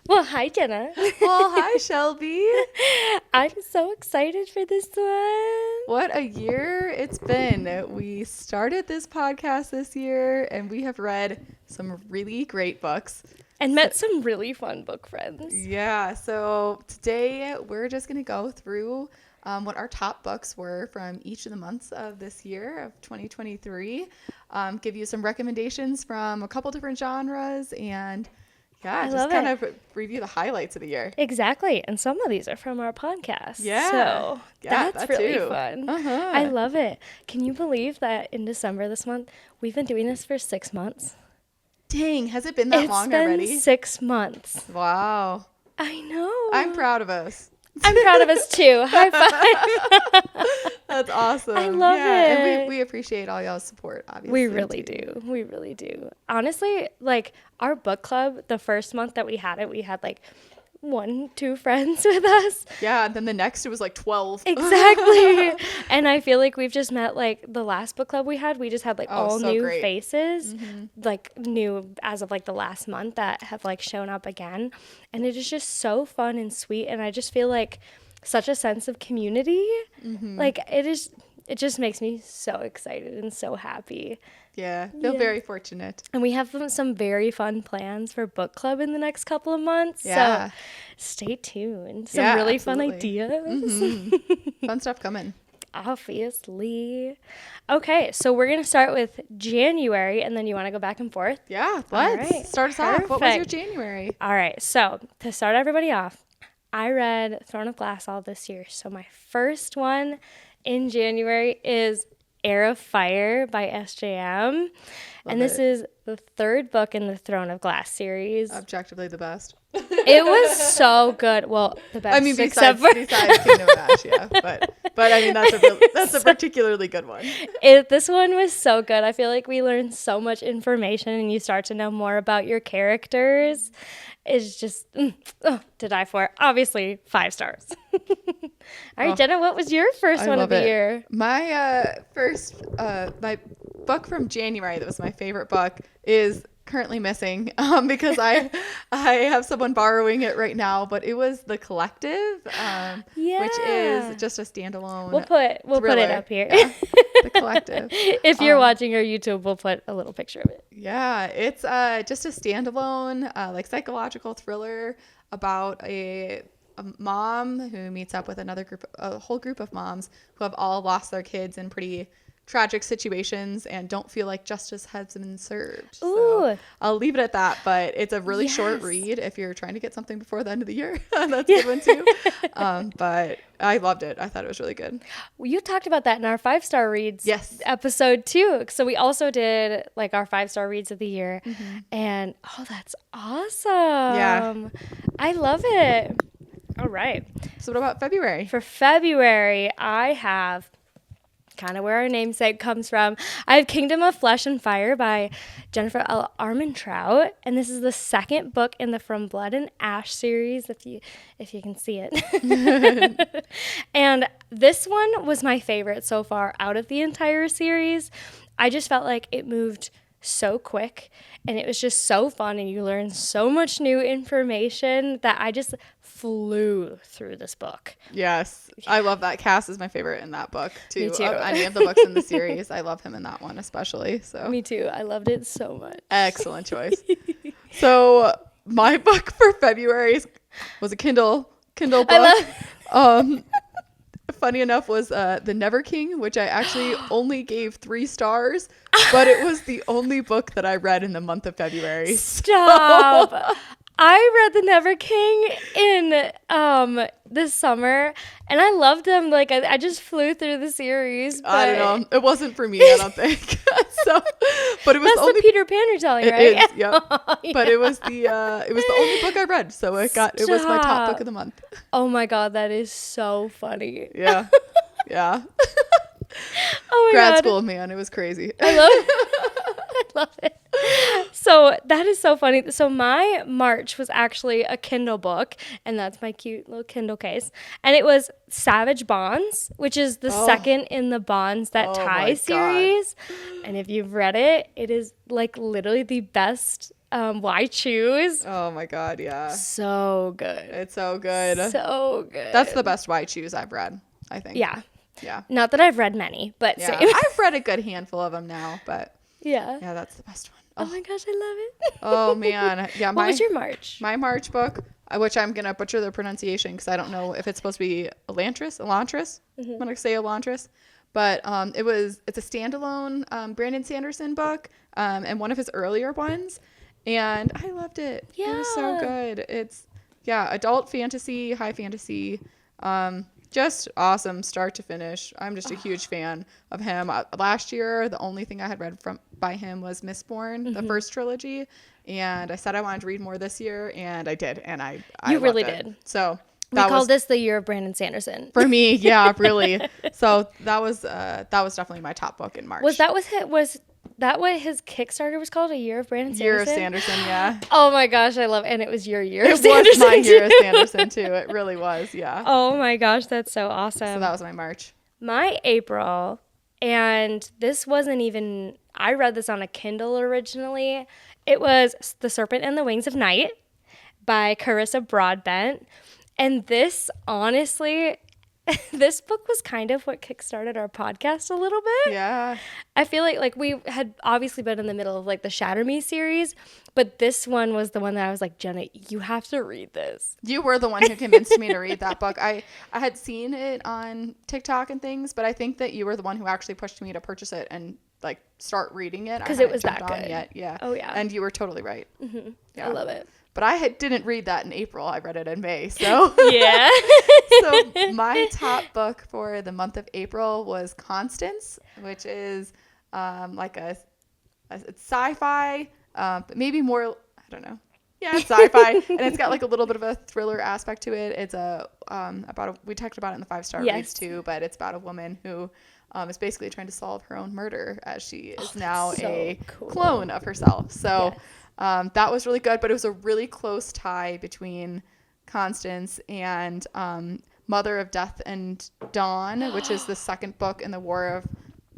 Well, hi, Jenna. Well, hi, Shelby. I'm so excited for this one. What a year it's been. We started this podcast this year and we have read some really great books. And met some really fun book friends. Yeah, so today we're just going to go through what our top books were from each of the months of this year of 2023. Give you some recommendations from a couple different genres and just kind of review the highlights of the year. Exactly. And some of these are from our podcast. Yeah. So that's really too. fun. Uh-huh. I love it. Can you believe that in December this month, we've been doing this for 6 months? Dang, has it been that long already? It's been 6 months. Wow. I know. I'm proud of us. I'm proud of us too. High five. That's awesome. I love it. And we appreciate all y'all's support, obviously. We really do. We really do. Honestly, like our book club, the first month that we had it, we had like 1-2 friends with us. Yeah, and then the next it was like 12. Exactly. And I feel like we've just met, like the last book club we just had like all so new great. faces, like new as of like the last month that have like shown up again. And it is just so fun and sweet. And I just feel like such a sense of community. Like it just makes me so excited and so happy. Yeah, feel very fortunate. And we have some very fun plans for book club in the next couple of months. Yeah. So stay tuned. Some really fun ideas. Fun stuff coming. Obviously. Okay, so we're going to start with January, and then you want to go back and forth? Yeah, let's right, start us off. What was your perfect. January? All right, so to start everybody off, I read Throne of Glass all this year. So my first one in January is Heir of Fire by SJM. And this is the third book in the Throne of Glass series. Objectively the best. It was so good. Well, the best. I mean, except besides Kingdom of Ash, yeah. But I mean, that's a particularly good one. This one was so good. I feel like we learned so much information and you start to know more about your characters. It's just to die for. Obviously, 5 stars. All right, Jenna, what was your first one of the year? My my book from January that was my favorite book is currently missing because I have someone borrowing it right now, but it was The Collective, which is just a standalone. We'll put it up here. Yeah, The Collective. If you're watching our YouTube, we'll put a little picture of it. Yeah, it's just a standalone like psychological thriller about a mom who meets up with a whole group of moms who have all lost their kids in pretty tragic situations and don't feel like justice has been served. Ooh. So I'll leave it at that, but it's a really short read if you're trying to get something before the end of the year. That's a good one too. But I loved it. I thought it was really good. Well, you talked about that in our 5-star reads episode too. So we also did like our 5-star reads of the year. And that's awesome. Yeah. I love it. All right. So what about February? For February, I have kind of where our namesake comes from. I have Kingdom of Flesh and Fire by Jennifer Armentrout, and this is the second book in the From Blood and Ash series, if you can see it. And this one was my favorite so far out of the entire series. I just felt like it moved so quick and it was just so fun and you learned so much new information that I just flew through this book. Yes, I love that. Cass is my favorite in that book too. Me too. Of any of the books in the series, I love him in that one especially. So me too. I loved it so much. Excellent choice. So my book for February was a Kindle book. Funny enough was The Never King, which I actually only gave 3 stars, but it was the only book that I read in the month of February. Stop. So. I read The Never King in this summer, and I loved them. Like I just flew through the series. But I don't know. It wasn't for me, I don't think. But it was That's the Peter Pan retelling, right? It is, yep. But it was the only book I read, so it was my top book of the month. Oh my god, that is so funny. Yeah. Yeah. Oh my Grad god. school, man, it was crazy. I love it. So that is so funny. So my March was actually a Kindle book, and that's my cute little Kindle case. And it was Savage Bonds, which is the second in the Bonds That Tie series. And if you've read it, it is like literally the best Why Choose? Oh my God, yeah. So good. It's so good. So good. That's the best Why Choose I've read, I think. Yeah. Yeah. Not that I've read many, but Yeah. same. I've read a good handful of them now, but Yeah. yeah, that's the best one. Oh my gosh, I love it. Oh man. Yeah. What was your March? My March book, which I'm going to butcher the pronunciation because I don't know if it's supposed to be Elantris. I'm going to say Elantris. But it's a standalone Brandon Sanderson book and one of his earlier ones. And I loved it. Yeah. It was so good. It's, adult fantasy, high fantasy. Just awesome start to finish. I'm just a huge fan of him. Last year, the only thing I had read by him was Mistborn, the first trilogy. And I said I wanted to read more this year, and I did. And I You really loved it. did. So we called this the year of Brandon Sanderson. for me, yeah, really. So that was definitely my top book in March. Was that what his Kickstarter was called? A Year of Brandon Sanderson? Year of Sanderson, yeah. Oh my gosh, I love it. And it was your year It of Sanderson. was my year of too. Sanderson too. It really was, yeah. Oh my gosh, that's so awesome. So that was my March. My April, and this wasn't even, I read this on a Kindle originally. It was The Serpent and the Wings of Night by Carissa Broadbent. And this, honestly, this book was kind of what kickstarted our podcast a little bit. Yeah. I feel like we had obviously been in the middle of like the Shatter Me series, but this one was the one that I was like, Jenna, you have to read this. You were the one who convinced me to read that book. I had seen it on TikTok and things, but I think that you were the one who actually pushed me to purchase it and like start reading it. Because it was that on good. Yet. Yeah. Oh yeah. And you were totally right. Mm-hmm. Yeah. I love it. But I didn't read that in April. I read it in May. So Yeah. So my top book for the month of April was Constance, which is like it's sci-fi, but maybe more, I don't know. Yeah, it's sci-fi, and it's got like a little bit of a thriller aspect to it. It's we talked about it in the 5-star reads too, but it's about a woman who is basically trying to solve her own murder as she is now a clone of herself. So. Yes. That was really good, but it was a really close tie between Constance and Mother of Death and Dawn, which is the second book in the War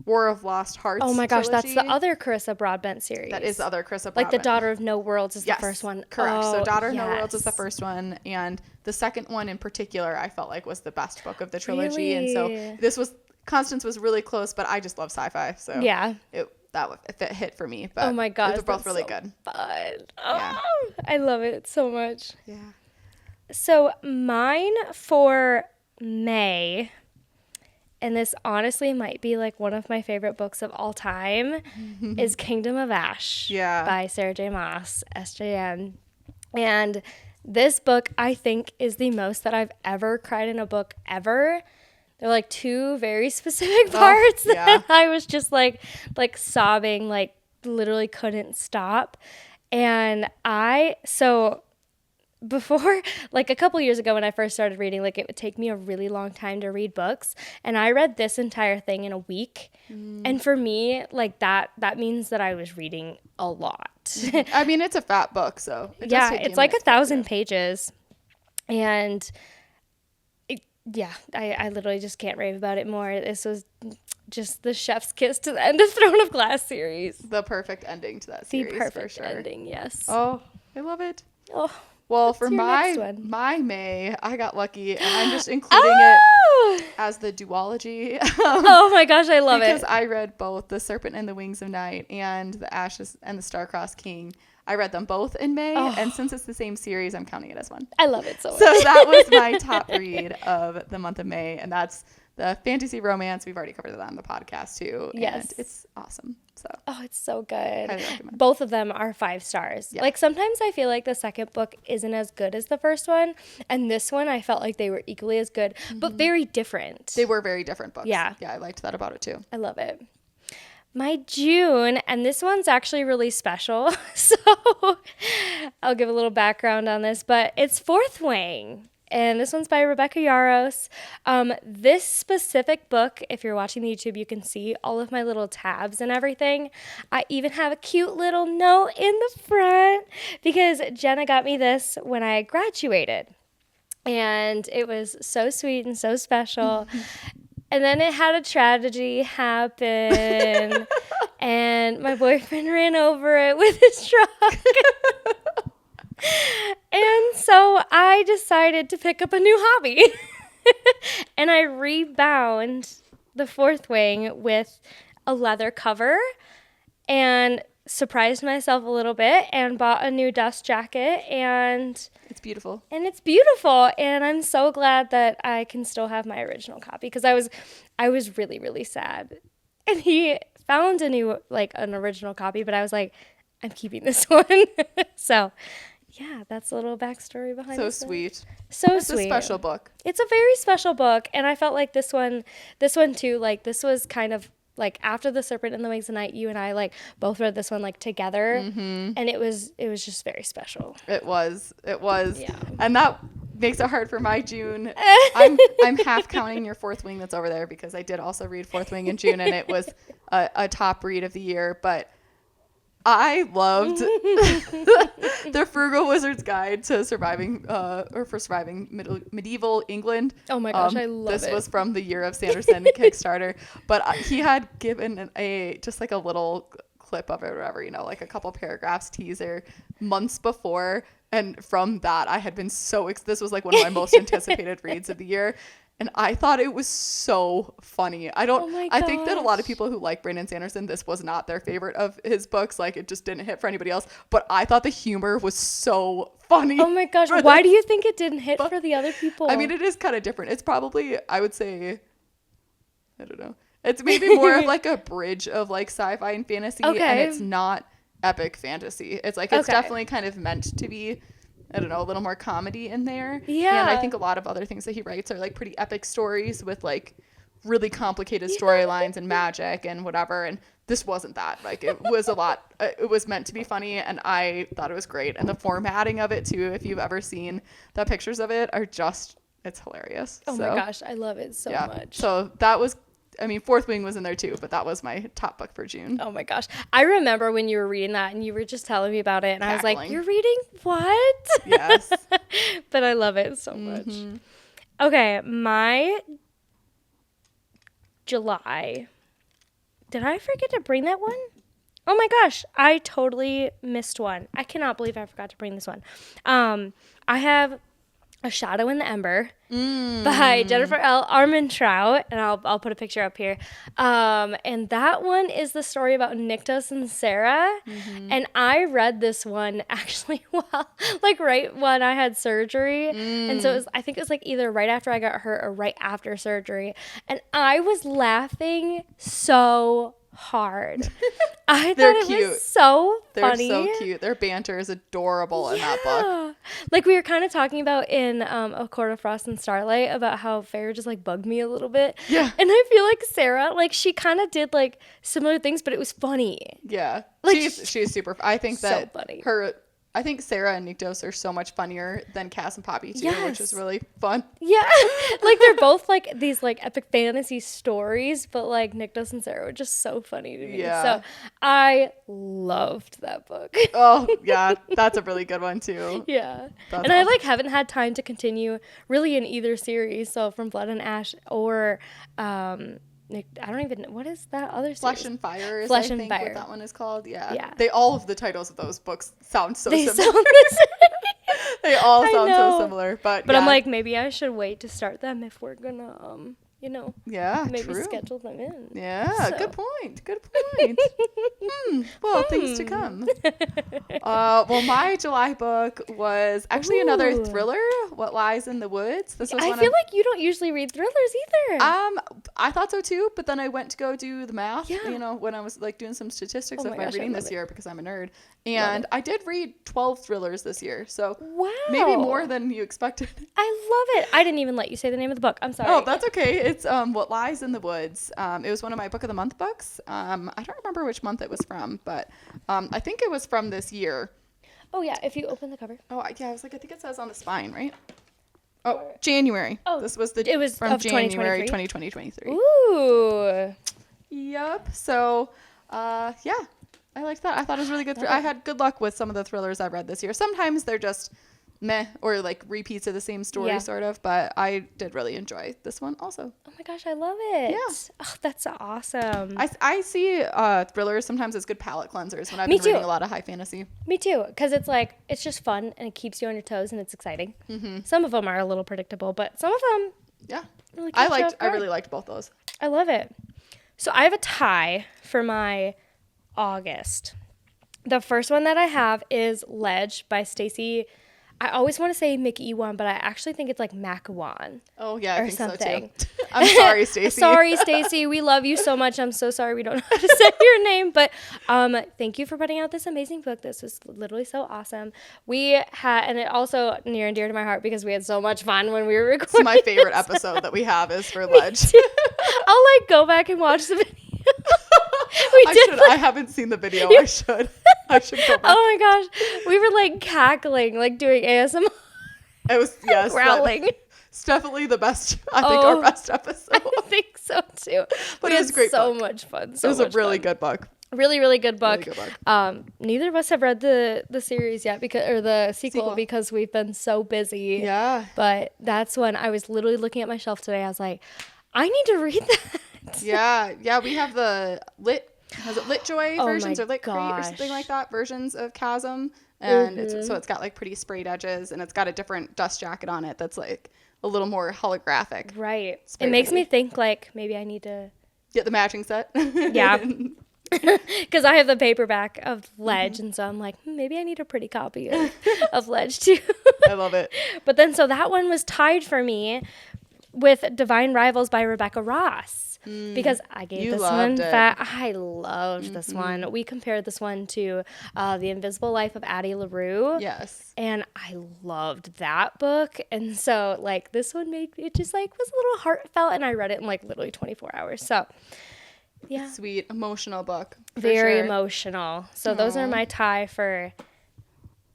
of Lost Hearts. Oh my gosh, trilogy. that's the other Carissa Broadbent series. That is the other Carissa Broadbent. Like the Daughter of No Worlds is yes, the first one. Correct. Oh, so Daughter of yes. No Worlds is the first one, and the second one in particular I felt like was the best book of the trilogy. Really? And so Constance was really close, but I just love sci-fi, so yeah. It hit for me. But oh my gosh, they were both really so good. Fun. Yeah. Oh, I love it so much. Yeah. So mine for May, and this honestly might be like one of my favorite books of all time, is Kingdom of Ash by Sarah J. Maas, SJM. And this book, I think, is the most that I've ever cried in a book ever. There are like two very specific parts that I was just like sobbing, like literally couldn't stop. And before, like a couple years ago when I first started reading, like it would take me a really long time to read books. And I read this entire thing in a week. And for me, like that means that I was reading a lot. I mean, it's a fat book, so. It's like 1,000 pages. And I literally just can't rave about it more. This was just the chef's kiss to the end of Throne of Glass series. The perfect ending to that series, the perfect for sure. ending, yes. Oh, I love it. Oh, well, for my May, I got lucky, and I'm just including it as the duology. Oh my gosh, I love because I read both The Serpent and the Wings of Night and The Ashes and the Star-Crossed King. I read them both in May, and since it's the same series, I'm counting it as one. I love it so much. So that was my top read of the month of May, and that's the fantasy romance. We've already covered that on the podcast too. Yes. And it's awesome. So. Oh, it's so good. Highly recommend. Both of them are 5 stars. Yeah. Like sometimes I feel like the second book isn't as good as the first one, and this one I felt like they were equally as good, but very different. They were very different books. Yeah. Yeah, I liked that about it too. I love it. My June, and this one's actually really special, so I'll give a little background on this, but it's Fourth Wing, and this one's by Rebecca Yarros. This specific book, if you're watching the YouTube, you can see all of my little tabs and everything. I even have a cute little note in the front because Jenna got me this when I graduated, and it was so sweet and so special. And then it had a tragedy happen. and my boyfriend ran over it with his truck. And so I decided to pick up a new hobby. And I rebound the Fourth Wing with a leather cover and surprised myself a little bit and bought a new dust jacket, and It's beautiful. And I'm so glad that I can still have my original copy, because I was really, really sad. And he found a new, like, an original copy, but I was like, I'm keeping this one. So yeah, that's a little backstory behind So this one. sweet. So It's sweet. a special book. It's a very special book, and I felt like this one too, like, this was kind of like after The Serpent and the Wings of Night, you and I like both read this one like together, and it was just very special. It was. Yeah. And that makes it hard for my June. I'm half counting your Fourth Wing that's over there, because I did also read Fourth Wing in June, and it was a top read of the year. But I loved the Frugal Wizard's Guide to Surviving Medieval England. Oh my gosh, I love this it. This was from the Year of Sanderson Kickstarter, but he had given just like a little clip of it or whatever, like a couple paragraphs teaser months before, and from that I had been this was like one of my most anticipated reads of the year. And I thought it was so funny. I think that a lot of people who like Brandon Sanderson, this was not their favorite of his books. Like, it just didn't hit for anybody else. But I thought the humor was so funny. Oh my gosh. Why do you think it didn't hit for the other people? I mean, it is kind of different. It's probably, I would say, I don't know. It's maybe more of like a bridge of like sci-fi and fantasy. Okay. And it's not epic fantasy. It's like, it's definitely kind of meant to be, I don't know, a little more comedy in there. Yeah. And I think a lot of other things that he writes are like pretty epic stories with like really complicated storylines and magic and whatever. And this wasn't that. Like, it was a lot. It was meant to be funny, and I thought it was great. And the formatting of it too, if you've ever seen the pictures of it, are just, it's hilarious. Oh my gosh, I love it so much. So that was, I mean, Fourth Wing was in there too, but that was my top book for June. Oh my gosh. I remember when you were reading that and you were just telling me about it, and I was like, you're reading what? Yes. But I love it so much. Okay, my July. Did I forget to bring that one? Oh my gosh, I totally missed one. I cannot believe I forgot to bring this one. I have A Shadow in the Ember by Jennifer L. Armentrout, and I'll put a picture up here. And that one is the story about Nyktos and Sarah. And I read this one actually right when I had surgery. And so I think it was like either right after I got hurt or right after surgery. And I was laughing so hard. I thought it was so funny. They're so cute. Their banter is adorable in that book. Like, we were kind of talking about in A Court of Frost and Starlight about how Fair just like bugged me a little bit. Yeah. And I feel like Sarah, like, she kind of did like similar things, but it was funny. Yeah. Like, she's super, I think that so funny. I think Sarah and Nyktos are so much funnier than Cass and Poppy too, Yes. which is really fun. Yeah. Like, they're both like these like epic fantasy stories, but like Nyktos and Sarah were just so funny to me. Yeah. So I loved that book. Oh yeah, that's a really good one too. Yeah. That's And I awesome. like haven't had time to continue really in either series. So from Blood and Ash or I don't even know, what is that other series? Flesh and Fire is, Flesh I and think, Fire. what that one is called. Yeah. Yeah. All of the titles of those books sound so They similar. sound the same. They all I sound know. so similar. But I'm like, maybe I should wait to start them if we're gonna yeah, maybe true. schedule them in. Yeah, So. good point. Good point. Well, things to come. Well, my July book was actually another Ooh. thriller, What Lies in the Woods. This was I one feel like you don't usually read thrillers either. I thought so too, but then I went to go do the math, Yeah. when I was like doing some statistics Oh of my my gosh, I reading love this it. year because I'm a nerd. And I did read 12 thrillers this year. So Wow. maybe more than you expected. I love it. I didn't even let you say the name of the book. I'm sorry. Oh, that's okay. It's What Lies in the Woods. It was one of my Book of the Month books. I don't remember which month it was from, but I think it was from this year. Oh yeah, if you open the cover. Oh, yeah, I was like, I think it says on the spine, right? Oh, January. Oh, this was it was from of January 2023? 2023. Ooh. Yep. So, yeah, I liked that. I thought it was really good. I had good luck with some of the thrillers I've read this year. Sometimes they're just meh or like repeats of the same story sort of, but I did really enjoy this one also. Oh my gosh, I love it. Yeah. Oh, that's awesome. I see thrillers sometimes as good palate cleansers when I've Me been reading too. a lot of high fantasy. Me too, because it's like, it's just fun and it keeps you on your toes and it's exciting. Some of them are a little predictable, but some of them really catch you off I guard. really liked both those. I love it. So I have a tie for my August. The first one that I have is Ledge by Stacey. I always want to say Mcewan, but I actually think it's like Mcewan. Oh yeah, I or think something. so too. I'm sorry, Stacey. Sorry, Stacey. We love you so much. I'm so sorry we don't know how to say your name, but thank you for putting out this amazing book. This was literally so awesome. We had, and it also near and dear to my heart because we had so much fun when we were recording. It's my favorite episode that we have is for Ledge. I'll like go back and watch the video. I haven't seen the video. I should go back. Oh my gosh. We were like cackling, like doing ASMR. It was, yes. Growling. It's definitely the best, I think our best episode. I think so too. But We it was had a great so book. much fun. It was a really good book. Really, really good book. Really good book. Neither of us have read the series yet or the sequel because we've been so busy. Yeah. But that's when I was literally looking at my shelf today. I was like, I need to read that. Yeah. We have the LitJoy versions my or Lit Crate or gosh. something like that versions of Chasm, and it's got like pretty sprayed edges, and it's got a different dust jacket on it that's like a little more holographic. Right. It's It very makes pretty. me think like maybe I need to. Get the matching set. Yeah. Because I have the paperback of Ledge, and so I'm like, maybe I need a pretty copy of Ledge too. I love it. But then, so that one was tied for me with Divine Rivals by Rebecca Ross. Because I gave You this loved one it. I loved this one. We compared this one to The Invisible Life of Addie LaRue. Yes. And I loved that book. And so, like, this one made it just, like, was a little heartfelt. And I read it in, like, literally 24 hours. So, yeah. Sweet, emotional book. for Very sure. emotional. So, those are my tie for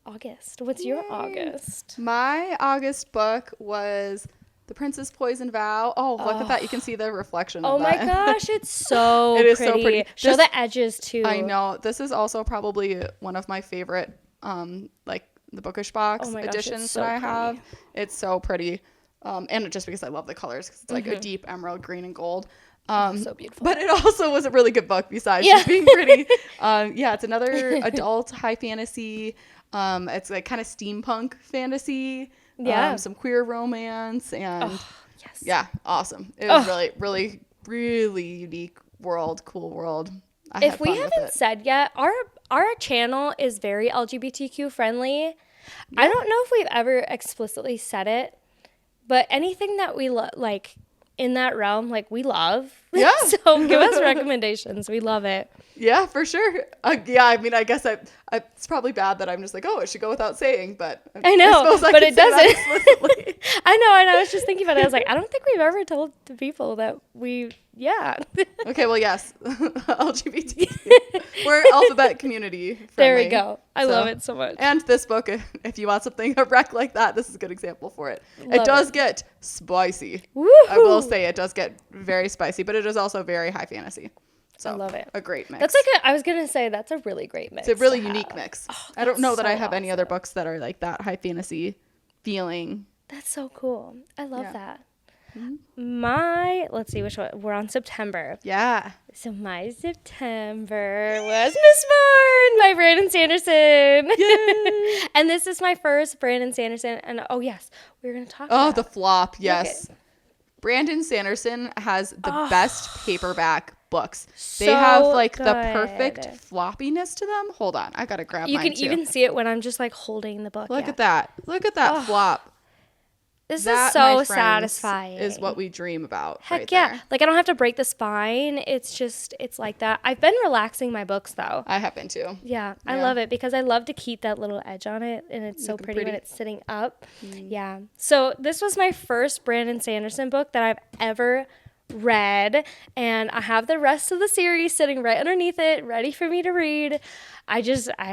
August. What's your August? My August book was The Prince's Poison Vow. Oh, look at that. You can see the reflection Oh of my that. gosh, it's so It is pretty. so pretty. Show This- the edges too. I know. This is also probably one of my favorite, like the bookish box Oh my gosh, it's editions so that I have. pretty. It's so pretty. And just because I love the colors, because it's like a deep emerald green and gold. So beautiful. But it also was a really good book besides Yeah. just being pretty. It's another adult high fantasy. It's like kind of steampunk fantasy. Yeah. Some queer romance and Yes. yeah, awesome. It was really, really, really unique world, cool world. I had If we fun with haven't it. said yet, our channel is very LGBTQ friendly. I don't know if we've ever explicitly said it, but anything that we like in that realm, like we love. Yeah. So give us recommendations. We love it. Yeah, for sure. I mean, I guess it's probably bad that I'm just like, oh, it should go without saying, but I know, suppose I but can it say that doesn't. explicitly. I know, and I was just thinking about it. I was like, I don't think we've ever told the people that yeah. Okay, well, yes, LGBT. We're alphabet community friendly. There we go. I So- love it so much. And this book, if you want something a wreck like that, this is a good example for it. Love It does it. get spicy. Woohoo! I will say it does get very spicy, but it is also very high fantasy. So I love it. A great mix. That's like I was gonna say that's a really great mix. It's a really to unique have. mix. Oh, I don't that's know that I so have any other awesome. books that are like that high fantasy feeling. That's so cool. I love Yeah. that. Mm-hmm. Let's see which one. We're on September. Yeah. So my September was Mcewan by Brandon Sanderson. And this is my first Brandon Sanderson. And oh yes, we're gonna talk. Oh, about the flop. Look Yes. it. Brandon Sanderson has the best paperback books. They So have like the perfect good. floppiness to them. Hold on. I got to grab You mine can too. even see it when I'm just like holding the book. Look yeah. at that. Look at that flop. This That, is so my friends, satisfying. is what we dream about. Heck right yeah. there. Like I don't have to break the spine. It's like that. I've been relaxing my books though. I happen to. Yeah, I Yeah. love it because I love to keep that little edge on it, and it's so Looking pretty when pretty. it's sitting up. Yeah. So this was my first Brandon Sanderson book that I've ever read, and I have the rest of the series sitting right underneath it, ready for me to read. I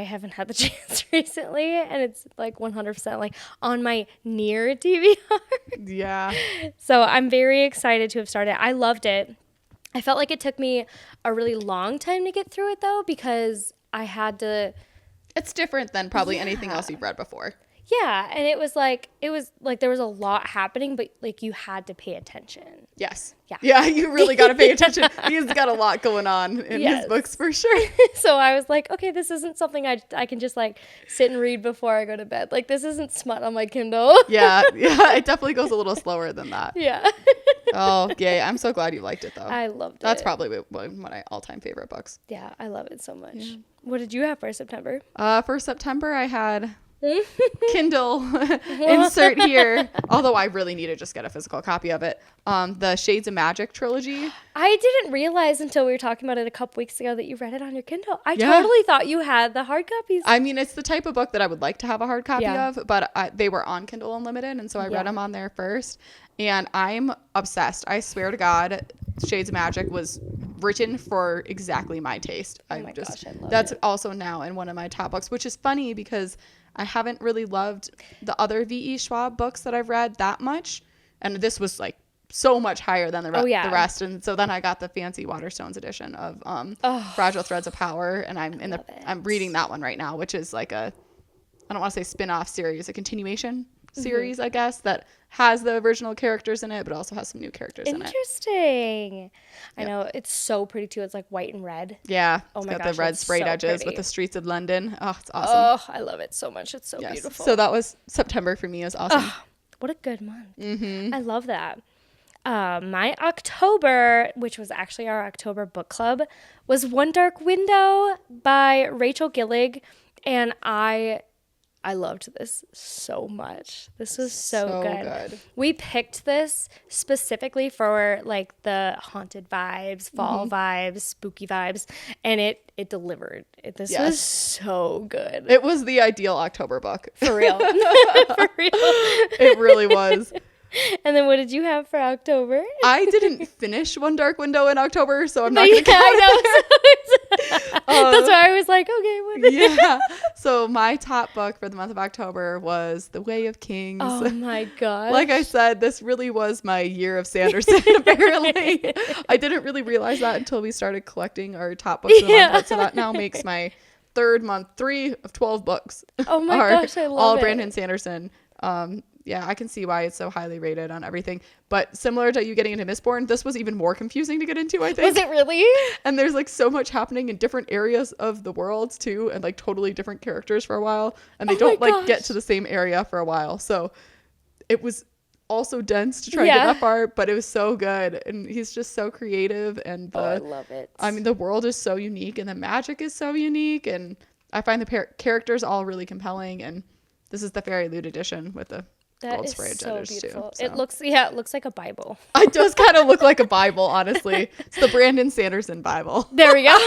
haven't had the chance recently, and it's like 100% like on my near TBR. Yeah. So I'm very excited to have started. I loved it. I felt like it took me a really long time to get through it though, because I had to. It's different than probably anything else you've read before. Yeah, and it was like there was a lot happening, but like you had to pay attention. Yes. Yeah. Yeah, you really got to pay attention. He's got a lot going on in his books for sure. So I was like, okay, this isn't something I can just like sit and read before I go to bed. Like this isn't smut on my Kindle. Yeah, it definitely goes a little slower than that. Yeah. Oh, yay. I'm so glad you liked it though. I loved it. That's probably one of my all-time favorite books. Yeah, I love it so much. Yeah. What did you have for September? For September, I had Kindle insert here, although I really need to just get a physical copy of it. The Shades of Magic trilogy. I didn't realize until we were talking about it a couple weeks ago that you read it on your Kindle. I totally thought you had the hard copies. I mean, it's the type of book that I would like to have a hard copy of, but they were on Kindle Unlimited, and so I read them on there first. And I'm obsessed. I swear to God, Shades of Magic was written for exactly my taste. Oh my gosh, I love that's it. also now in one of my top books, which is funny because I haven't really loved the other V.E. Schwab books that I've read that much. And this was like so much higher than the rest. And so then I got the fancy Waterstones edition of Fragile Threads of Power. And I'm reading that one right now, which is like I don't want to say spin-off series, a continuation series, I guess, that has the original characters in it, but also has some new characters in it. Interesting. I know. It's so pretty too. It's like white and red. Yeah. Oh my gosh, gosh, the red it's sprayed so edges pretty. with the streets of London. Oh, it's awesome. Oh, I love it so much. It's so beautiful. So that was September for me. It was awesome. Oh, what a good month. Mm-hmm. I love that. My October, which was actually our October book club, was One Dark Window by Rachel Gillig, and I loved this so much. This was so good. We picked this specifically for like the haunted vibes, fall vibes, spooky vibes, and it delivered. This was so good. It was the ideal October book. For real. For real. It really was. And then what did you have for October? I didn't finish One Dark Window in October, so I'm not going to count it. That's why I was like, okay. Yeah. So my top book for the month of October was The Way of Kings. Oh my gosh. Like I said, this really was my year of Sanderson, apparently. I didn't really realize that until we started collecting our top books of the month. So that now makes my third month, 3 of 12 books. Oh my gosh, I love all it. Brandon Sanderson. Yeah, I can see why it's so highly rated on everything. But similar to you getting into Mistborn, this was even more confusing to get into, I think. Was it really? And there's like so much happening in different areas of the world too, and like totally different characters for a while. And they don't like get to the same area for a while. So it was also dense to try and get that far, but it was so good. And he's just so creative. And I love it. I mean, the world is so unique and the magic is so unique. And I find the characters all really compelling. And this is the Fairy Loot edition with the gold spray edges beautiful. Too. So. It looks like a Bible. It does kind of look like a Bible, honestly. It's the Brandon Sanderson Bible. There we go.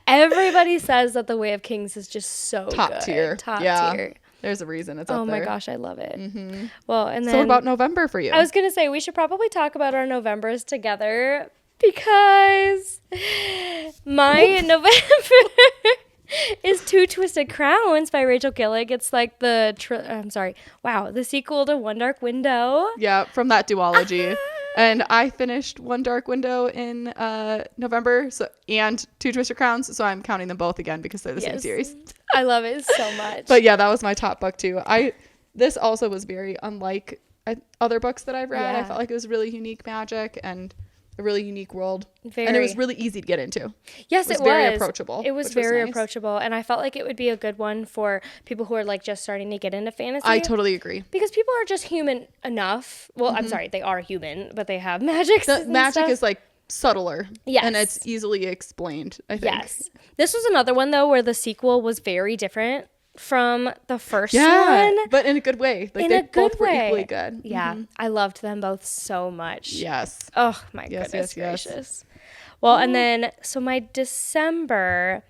Everybody says that The Way of Kings is just so top good. tier. Top tier. There's a reason it's up there. Oh my gosh, I love it. Mm-hmm. Well, and then so what about November for you? I was gonna say we should probably talk about our Novembers together because my November is Two Twisted Crowns by Rachel Gillig. It's like the sequel to One Dark Window. Yeah, from that duology. And I finished One Dark Window in November, and Two Twisted Crowns, so I'm counting them both again because they're the same series. I love it so much. But yeah, that was my top book too. This also was very unlike other books that I've read. I felt like it was really unique magic and a really unique world. And it was really easy to get into. Yes, it was. Very approachable. It was very approachable. And I felt like it would be a good one for people who are like just starting to get into fantasy. I totally agree. Because people are just human enough. Well, I'm sorry, they are human, but they have magic. The magic is like subtler. Yes. And it's easily explained, I think. Yes. This was another one though where the sequel was very different from the first one, but in a good way. Like they both were equally good. Yeah, I loved them both so much. Yes. Oh my goodness gracious. Well, and then so my December,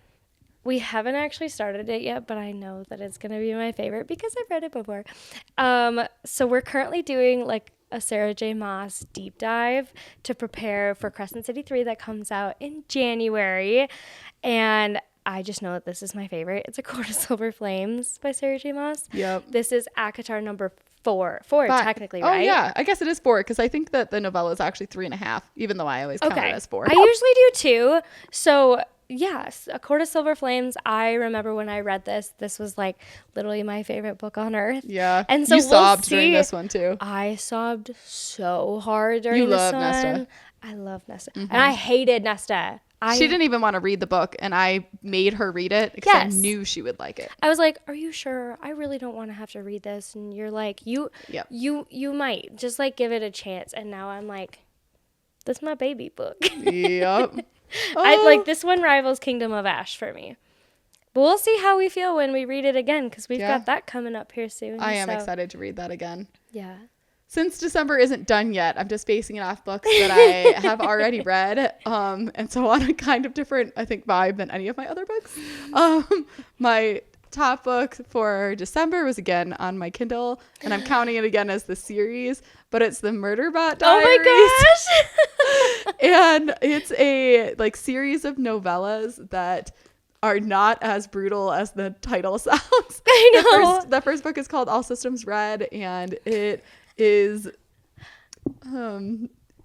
we haven't actually started it yet, but I know that it's gonna be my favorite because I've read it before. So we're currently doing like a Sarah J. Maas deep dive to prepare for Crescent City 3 that comes out in January, and I just know that this is my favorite. It's A Court of Silver Flames by Sarah J. Maas. Yep. This is ACOTAR number 4. 4 technically, right? Oh, yeah. I guess it is 4 because I think that the novella is actually 3.5, even though I always count it as 4. I usually do too. So Yes, A Court of Silver Flames. I remember when I read this was like literally my favorite book on earth. Yeah. And so you sobbed during this one too. I sobbed so hard during You this love one. Nesta. I love Nesta. And I hated Nesta. She didn't even want to read the book, and I made her read it because I knew she would like it. I was like, "Are you sure? I really don't want to have to read this." And you're like, "You might just like give it a chance." And now I'm like, "This is my baby book." Yep. I like this one rivals Kingdom of Ash for me. But we'll see how we feel when we read it again because we've got that coming up here soon. I am excited to read that again. Yeah. Since December isn't done yet, I'm just basing it off books that I have already read. And so on a kind of different, I think, vibe than any of my other books. My top book for December was again on my Kindle, and I'm counting it again as the series, but it's the Murderbot Diaries. Oh my gosh. And it's a like series of novellas that are not as brutal as the title sounds. I know. The first book is called All Systems Red, and it is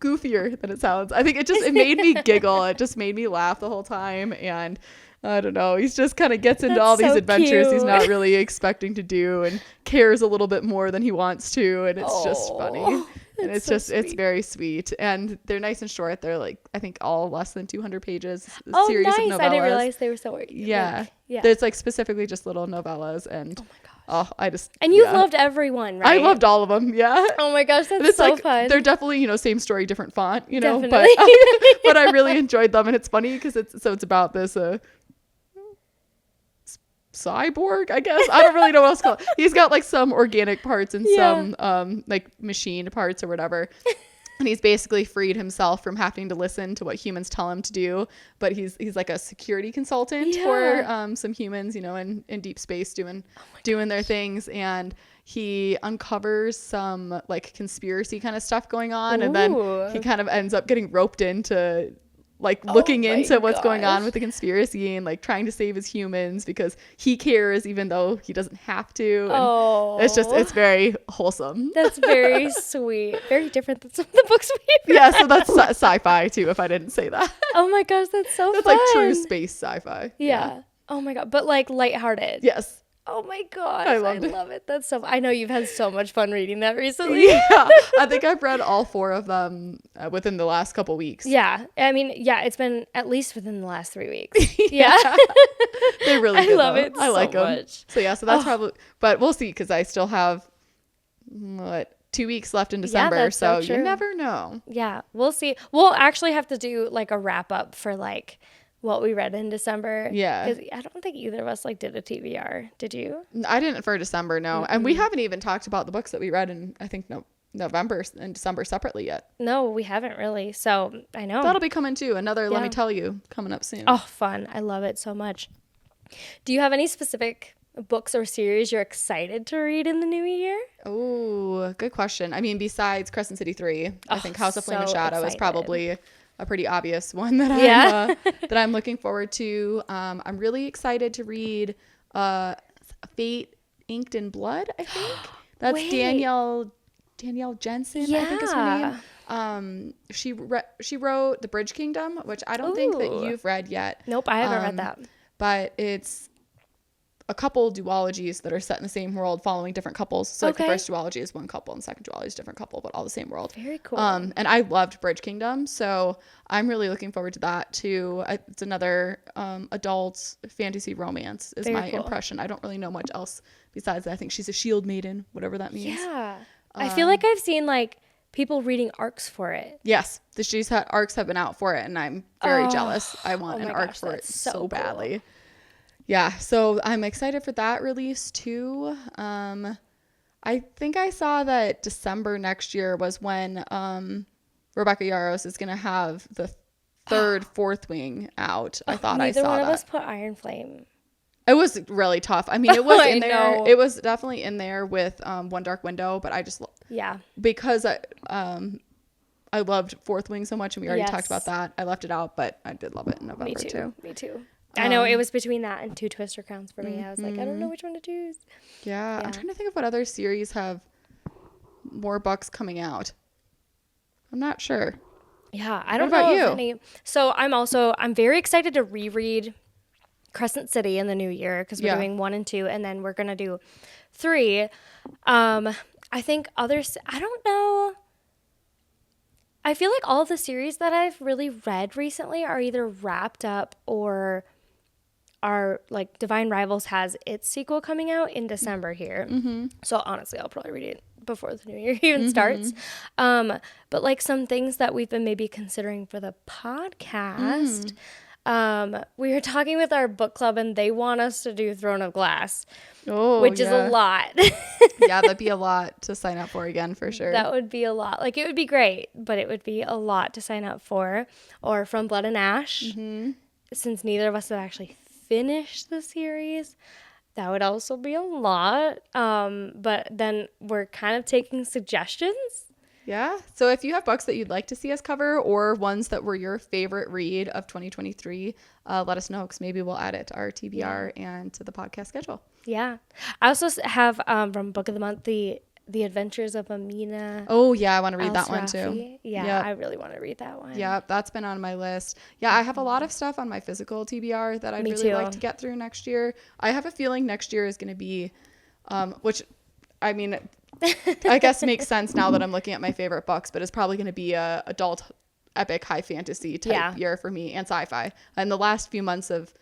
goofier than it sounds. I think it made me giggle. It just made me laugh the whole time. And I don't know, he's just kind of gets into all these adventures he's not really expecting to do and cares a little bit more than he wants to, and it's just funny. And it's very sweet, and they're nice and short. They're like, I think all less than 200 pages. Series nice. Of novellas. I didn't realize they were so yeah. There's like specifically just little novellas, and and you loved everyone, right? I loved all of them. Yeah. Oh my gosh, that's so like, fun. They're definitely, same story, different font, Definitely. but I really enjoyed them, and it's funny because it's about this cyborg, I guess. I don't really know what else to call it. He's got like some organic parts and some like machine parts or whatever. And he's basically freed himself from having to listen to what humans tell him to do. But he's like a security consultant for some humans, in deep space doing their things. And he uncovers some like conspiracy kind of stuff going on. Ooh. And then he kind of ends up getting roped into like looking into what's going on with the conspiracy and like trying to save his humans because he cares even though he doesn't have to. And it's very wholesome. That's very sweet. Very different than some of the books we read. Yeah, so that's sci-fi too, if I didn't say that. Oh my gosh, that's so fun. That's like true space sci-fi. Yeah. Oh my god, but like lighthearted. Yes. Oh my gosh, I love it. That's so. I know you've had so much fun reading that recently. Yeah, I think I've read all 4 of them within the last couple weeks. Yeah, I mean, it's been at least within the last 3 weeks. Yeah, they're really good. I love it. I like them. Much. So that's probably. But we'll see because I still have 2 weeks left in December, that's so true. You never know. Yeah, we'll see. We'll actually have to do like a wrap up for like what we read in December. Yeah. Because I don't think either of us like did a TBR. Did you? I didn't for December, no. Mm-hmm. And we haven't even talked about the books that we read in, I think, November and December separately yet. No, we haven't really. So I know. That'll be coming too. Another Let Me Tell You coming up soon. Oh, fun. I love it so much. Do you have any specific books or series you're excited to read in the new year? Oh, good question. I mean, besides Crescent City 3, I think House of Flame and Shadow is probably a pretty obvious one that I'm looking forward to. I'm really excited to read Fate Inked in Blood, I think. That's Danielle Jensen, I think is her name. She wrote The Bridge Kingdom, which I don't think that you've read yet. Nope, I haven't read that. But it's a couple duologies that are set in the same world following different couples. So like the first duology is one couple and the second duology is a different couple, but all the same world. Very cool. And I loved Bridge Kingdom, so I'm really looking forward to that too. It's another adult fantasy romance is my impression. I don't really know much else besides that. I think she's a shield maiden, whatever that means. Yeah. I feel like I've seen like people reading arcs for it. Yes. Arcs have been out for it, and I'm very jealous. I want an arc for it so badly. Cool. Yeah, so I'm excited for that release too. I think I saw that December next year was when Rebecca Yarros is going to have the fourth wing out. I thought I saw that. Neither one of us put Iron Flame. It was really tough. I mean, it was in there. It was definitely in there with One Dark Window, but I just because I loved Fourth Wing so much, and we already talked about that. I left it out, but I did love it in November too. Me too. I know it was between that and Two Twister Crowns for me. I was like, I don't know which one to choose. Yeah, I'm trying to think of what other series have more books coming out. I'm not sure. Yeah, I don't What about know you? if any. So I'm very excited to reread Crescent City in the new year because we're doing 1 and 2, and then we're gonna do 3. I think others. I don't know. I feel like all of the series that I've really read recently are either wrapped up or are like Divine Rivals has its sequel coming out in December here. Mm-hmm. So honestly, I'll probably read it before the new year even starts. But like some things that we've been maybe considering for the podcast. We were talking with our book club and they want us to do Throne of Glass, which is a lot. Yeah, that'd be a lot to sign up for again, for sure. That would be a lot. Like, it would be great, but it would be a lot to sign up for. Or From Blood and Ash, since neither of us have actually finished the series. That would also be a lot. But then we're kind of taking suggestions. Yeah. So if you have books that you'd like to see us cover or ones that were your favorite read of 2023, let us know because maybe we'll add it to our TBR and to the podcast schedule. Yeah. I also have from Book of the Month, the Adventures of Amina. Oh, yeah. I want to read that one too. Yeah, yep. I really want to read that one. Yeah, that's been on my list. Yeah, I have a lot of stuff on my physical TBR that I'd really like to get through next year. I have a feeling next year is going to be, which, I mean, I guess makes sense now that I'm looking at my favorite books, but it's probably going to be a adult epic high fantasy type year for me and sci-fi. And the last few months of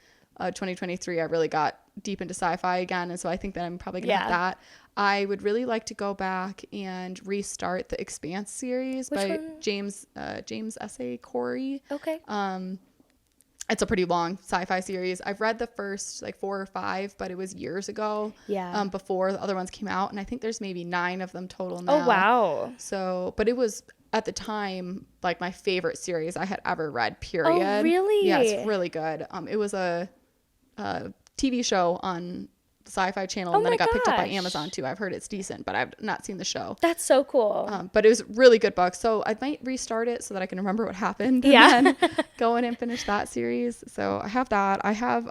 2023, I really got deep into sci-fi again. And so I think that I'm probably going to have that. I would really like to go back and restart the Expanse series by James S.A. Corey. Okay. It's a pretty long sci-fi series. I've read the first like 4 or 5, but it was years ago. Yeah. Before the other ones came out, and I think there's maybe 9 of them total now. Oh wow. So, but it was at the time like my favorite series I had ever read. Period. Oh really? Yeah, it's really good. It was a TV show on the Sci-Fi Channel, and then it got picked up by Amazon too. I've heard it's decent, but I've not seen the show. That's so cool. But it was a really good book, so I might restart it so that I can remember what happened. And then go in and finish that series. So I have that. I have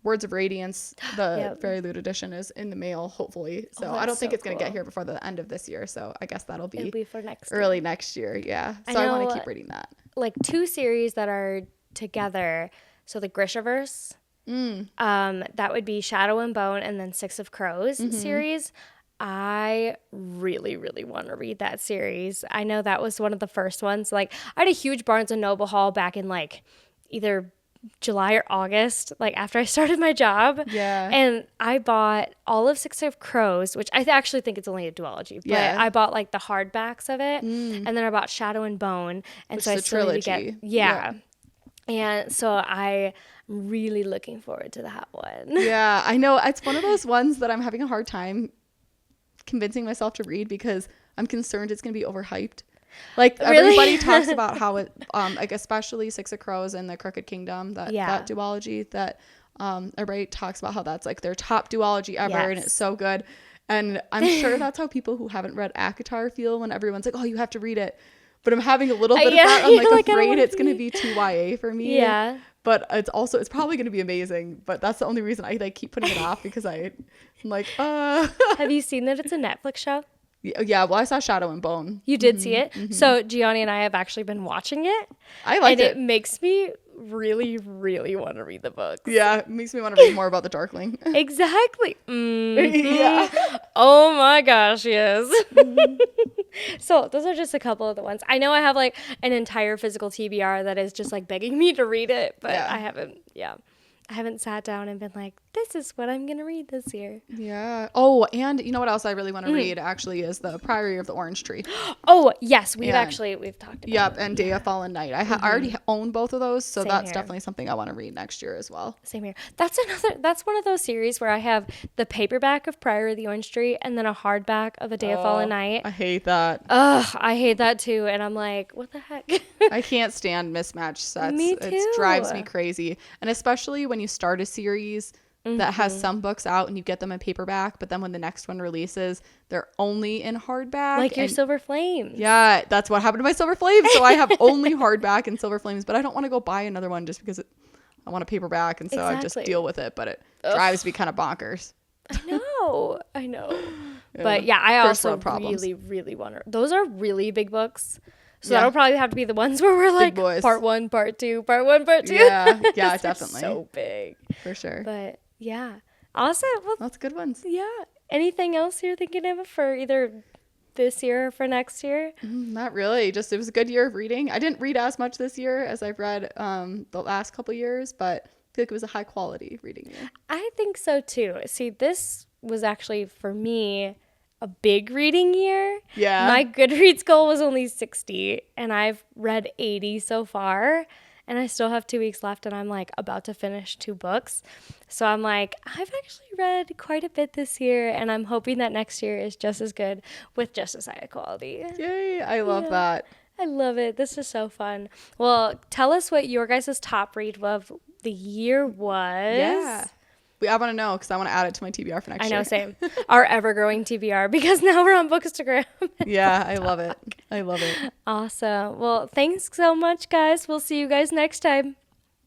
Words of Radiance. The Fairy Loot edition is in the mail, hopefully. So I don't think it's going to get here before the end of this year. So I guess that'll be for next early next year. Yeah. So I want to keep reading that. Like 2 series that are together. So the Grishaverse. That would be Shadow and Bone and then Six of Crows series. I really, really want to read that series. I know that was one of the first ones. Like, I had a huge Barnes and Noble haul back in like either July or August, like after I started my job. Yeah. And I bought all of Six of Crows, which I actually think it's only a duology, but I bought like the hardbacks of it. And then I bought Shadow and Bone. And so I still need to get and so I'm really looking forward to that one. Yeah, I know. It's one of those ones that I'm having a hard time convincing myself to read because I'm concerned it's going to be overhyped. Like, everybody talks about how it, like, especially Six of Crows and the Crooked Kingdom, that duology, that everybody talks about how that's, like, their top duology ever, and it's so good. And I'm sure that's how people who haven't read ACOTAR feel when everyone's like, oh, you have to read it. But I'm having a little bit of that. I'm like afraid it's going to be too YA for me. Yeah. But it's probably going to be amazing. But that's the only reason I like keep putting it off because I'm like, Have you seen that it's a Netflix show? Yeah, well, I saw Shadow and Bone. You did see it? So Gianni and I have actually been watching it. I liked it. And it makes me really, really want to read the books. Yeah, it makes me want to read more about the Darkling. Exactly. Yeah. Oh my gosh, yes. So those are just a couple of the ones. I know I have like an entire physical TBR that is just like begging me to read it, but I haven't sat down and been like, this is what I'm going to read this year. Yeah. Oh, and you know what else I really want to read actually is the Priory of the Orange Tree. Oh, yes. We've talked about it. Yep. And Day of Fallen Night. I already own both of those. So that's definitely something I want to read next year as well. Same here. That's one of those series where I have the paperback of Priory of the Orange Tree and then a hardback of A Day of Fallen Night. I hate that. Ugh, I hate that too. And I'm like, what the heck? I can't stand mismatched sets. Me too. It drives me crazy. And especially when you start a series that has some books out and you get them in paperback, but then when the next one releases, they're only in hardback. Like your Silver Flames. Yeah, that's what happened to my Silver Flames. So I have only hardback and Silver Flames, but I don't want to go buy another one just because I want a paperback, and so I just deal with it. But it drives me kind of bonkers. I know. But yeah, I also really, really want to. Those are really big books. So that'll probably have to be the ones where we're like boys. part 1, part 2, part 1, part 2. Yeah, yeah, definitely. So big. For sure. But yeah. Awesome. Well, Lots of good ones. yeah. Anything else you're thinking of for either this year or for next year? Not really. Just it was a good year of reading. I didn't read as much this year as I've read the last couple years, but I feel like it was a high quality reading year. I think so too. See, this was actually for me a big reading year. Yeah. My Goodreads goal was only 60 and I've read 80 so far. And I still have 2 weeks left and I'm like about to finish 2 books. So I'm like, I've actually read quite a bit this year and I'm hoping that next year is just as good with just as high a quality. Yay. I love that. I love it. This is so fun. Well, tell us what your guys' top read of the year was. Yeah. I want to know because I want to add it to my TBR for next year. I know, same. Our ever-growing TBR because now we're on Bookstagram. Yeah, I love it. I love it. Awesome. Well, thanks so much, guys. We'll see you guys next time.